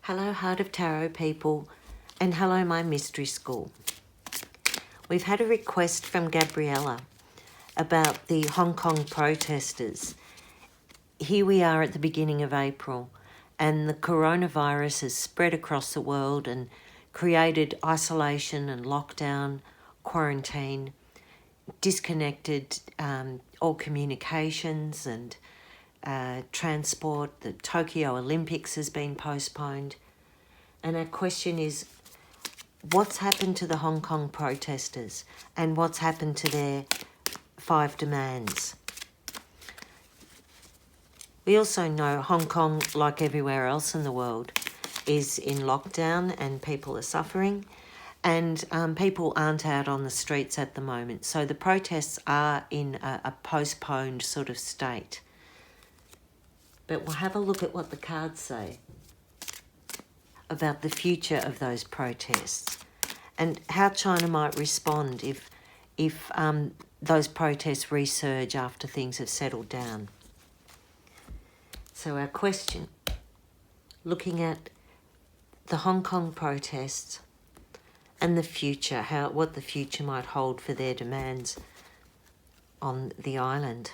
Hello Heart of Tarot people, and hello my mystery school. We've had a request from Gabriella about the Hong Kong protesters. Here we are at the beginning of April, and the coronavirus has spread across the world and created isolation and lockdown, quarantine, disconnected all communications and transport. The Tokyo Olympics has been postponed. And our question is, what's happened to the Hong Kong protesters and what's happened to their 5 demands? We also know Hong Kong, like everywhere else in the world, is in lockdown and people are suffering, and people aren't out on the streets at the moment. So the protests are in a postponed sort of state. But we'll have a look at what the cards say about the future of those protests and how China might respond if those protests resurge after things have settled down. So our question, looking at the Hong Kong protests and the future, what the future might hold for their demands on the island.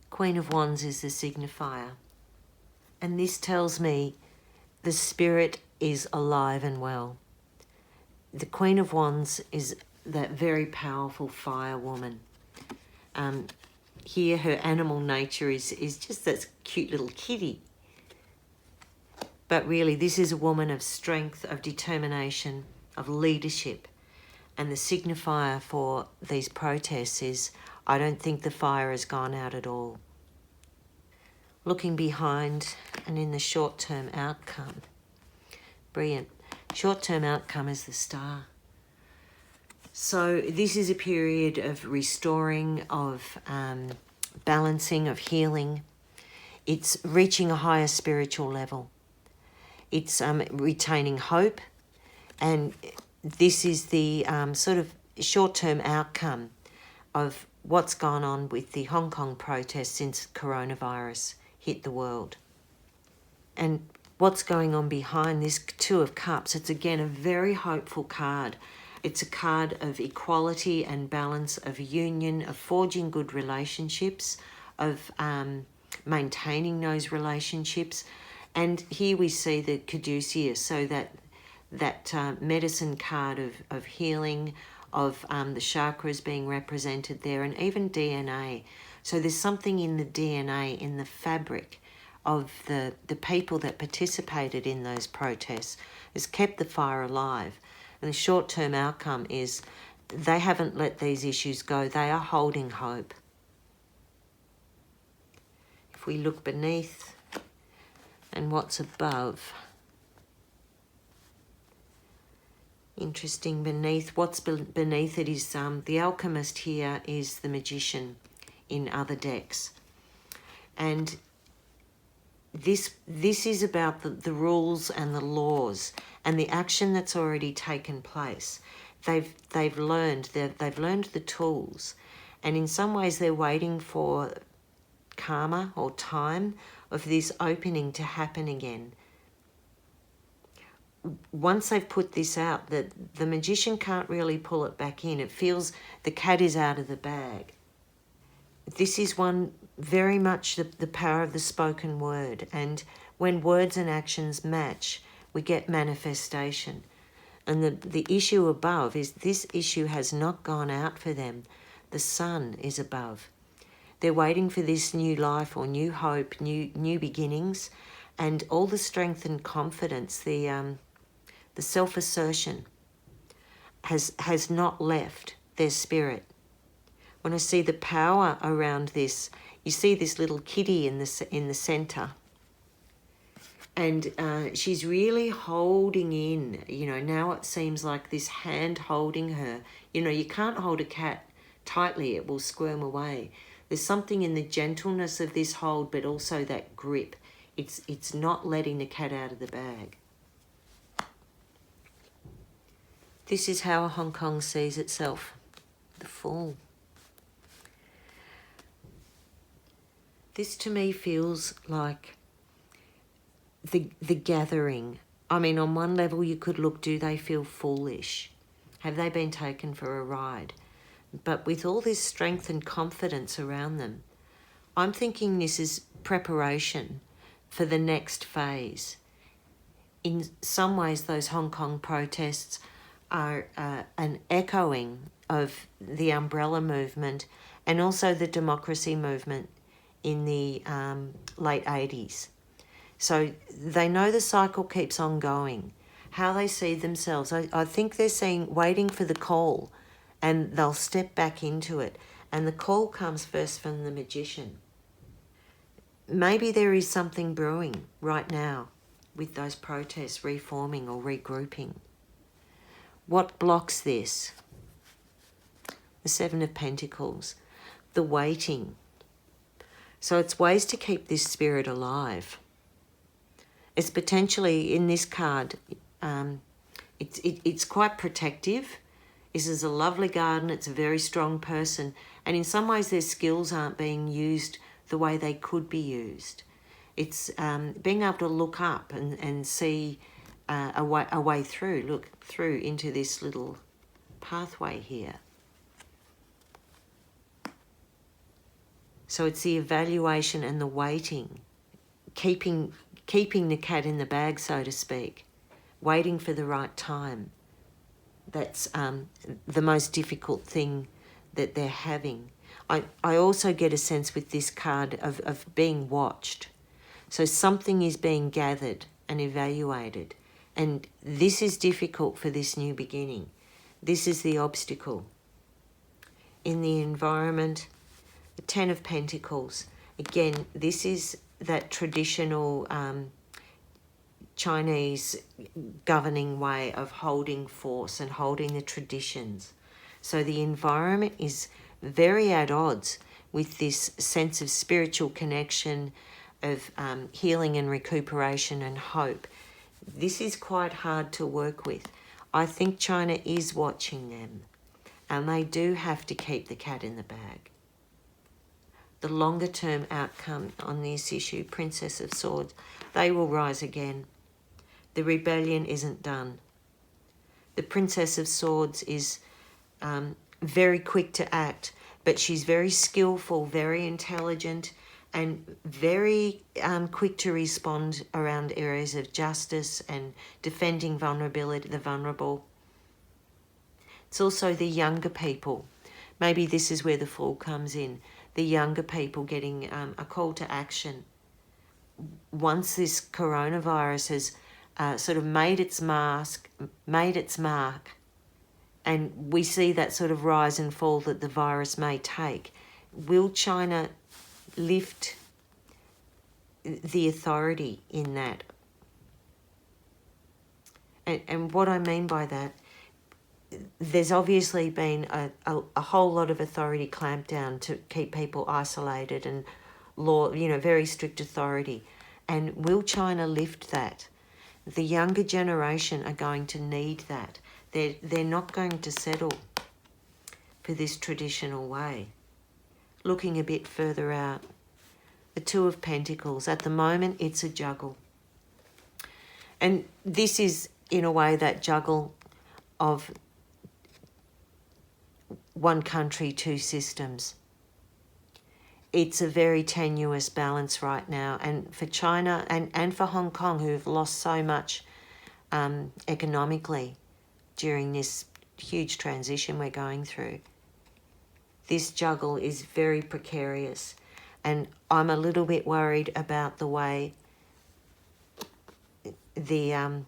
Queen of Wands is the signifier, and this tells me the spirit is alive and well. The Queen of Wands is that very powerful fire woman. Here her animal nature is just that cute little kitty. But really this is a woman of strength, of determination, of leadership. And the signifier for these protests is, I don't think the fire has gone out at all. Looking behind and in the short-term outcome. Brilliant. Short-term outcome is the Star. So this is a period of restoring, of balancing, of healing. It's reaching a higher spiritual level. It's retaining hope. And this is the sort of short-term outcome of what's gone on with the Hong Kong protests since coronavirus hit the world. And what's going on behind this Two of Cups, it's again a very hopeful card. It's a card of equality and balance, of union, of forging good relationships, of maintaining those relationships. And here we see the caduceus, so that medicine card of healing, of the chakras being represented there, and even DNA. So there's something in the DNA, in the fabric of the people that participated in those protests, has kept the fire alive. And the short-term outcome is they haven't let these issues go. They are holding hope. If we look beneath and what's above, interesting, what's beneath it is the alchemist here is the magician in other decks. And this is about the rules and the laws and the action that's already taken place. They've learned the tools, and in some ways they're waiting for karma or time of this opening to happen again. Once they've put this out, the magician can't really pull it back in. It feels the cat is out of the bag. This is one very much the power of the spoken word. And when words and actions match, we get manifestation. And the issue above is this issue has not gone out for them. The sun is above. They're waiting for this new life or new hope, new beginnings, and all the strength and confidence, the self-assertion has not left their spirit. When I see the power around this, you see this little kitty in the centre. And she's really holding in, now it seems like this hand holding her. You can't hold a cat tightly, it will squirm away. There's something in the gentleness of this hold, but also that grip. It's not letting the cat out of the bag. This is how Hong Kong sees itself, the Fool. This to me feels like the gathering. I mean, on one level you could look, do they feel foolish? Have they been taken for a ride? But with all this strength and confidence around them, I'm thinking this is preparation for the next phase. In some ways, those Hong Kong protests are an echoing of the umbrella movement and also the democracy movement in the late 80s. So they know the cycle keeps on going. How they see themselves, I think they're waiting for the call, and they'll step back into it. And the call comes first from the magician. Maybe there is something brewing right now with those protests reforming or regrouping. What blocks this? The Seven of Pentacles, the waiting. So it's ways to keep this spirit alive. It's potentially, in this card, it's quite protective. This is a lovely garden, it's a very strong person, and in some ways their skills aren't being used the way they could be used. It's being able to look up and see a way through, look through into this little pathway here. So it's the evaluation and the waiting, keeping the cat in the bag, so to speak, waiting for the right time. That's the most difficult thing that they're having. I also get a sense with this card of being watched. So something is being gathered and evaluated. And this is difficult for this new beginning. This is the obstacle. In the environment, the Ten of Pentacles. Again, this is that traditional Chinese governing way of holding force and holding the traditions. So the environment is very at odds with this sense of spiritual connection, of healing and recuperation and hope. This is quite hard to work with. I think China is watching them, and they do have to keep the cat in the bag. The longer term outcome on this issue, Princess of Swords, they will rise again. The rebellion isn't done. The Princess of Swords is very quick to act, but she's very skillful, very intelligent, and very quick to respond around areas of justice and defending vulnerability, the vulnerable. It's also the younger people. Maybe this is where the Fool comes in. The younger people getting a call to action. Once this coronavirus has sort of made its mark, and we see that sort of rise and fall that the virus may take, will China lift the authority in that? And what I mean by that, there's obviously been a whole lot of authority clamped down to keep people isolated and law, very strict authority. And will China lift that? The younger generation are going to need that. They're not going to settle for this traditional way. Looking a bit further out, the Two of Pentacles. At the moment, it's a juggle. And this is, in a way, that juggle of one country, two systems. It's a very tenuous balance right now. And for China and for Hong Kong, who have lost so much economically during this huge transition we're going through, this juggle is very precarious. And I'm a little bit worried about the way the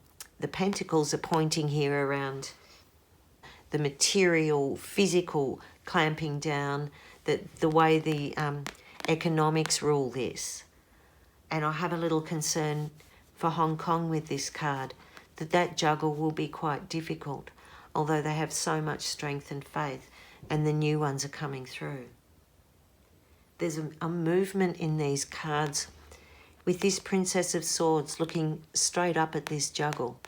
pentacles are pointing here around the material, physical clamping down, the way the economics rule this. And I have a little concern for Hong Kong with this card, that juggle will be quite difficult, although they have so much strength and faith, and the new ones are coming through. There's a movement in these cards with this Princess of Swords looking straight up at this juggle.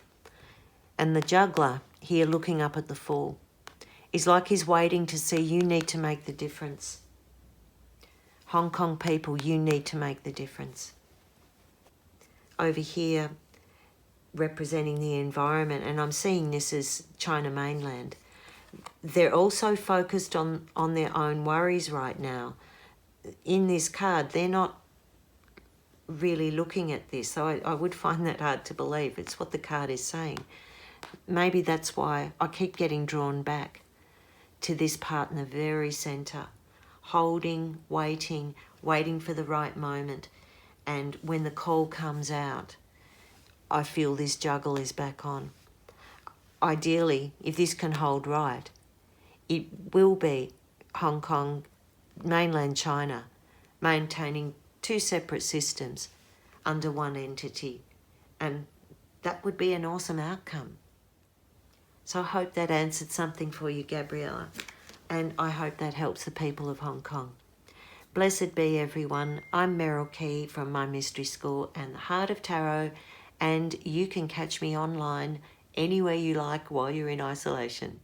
And the juggler here looking up at the Fool is like he's waiting to see you need to make the difference. Hong Kong people, you need to make the difference. Over here, representing the environment, and I'm seeing this as China mainland, they're also focused on their own worries right now. In this card, they're not really looking at this, so I would find that hard to believe. It's what the card is saying. Maybe that's why I keep getting drawn back to this part in the very centre, holding, waiting for the right moment, and when the call comes out, I feel this juggle is back on. Ideally, if this can hold right, it will be Hong Kong, mainland China, maintaining two separate systems under one entity, and that would be an awesome outcome. So I hope that answered something for you, Gabriella, and I hope that helps the people of Hong Kong. Blessed be everyone. I'm Meryl Key from My Mystery School and the Heart of Tarot, and you can catch me online anywhere you like while you're in isolation.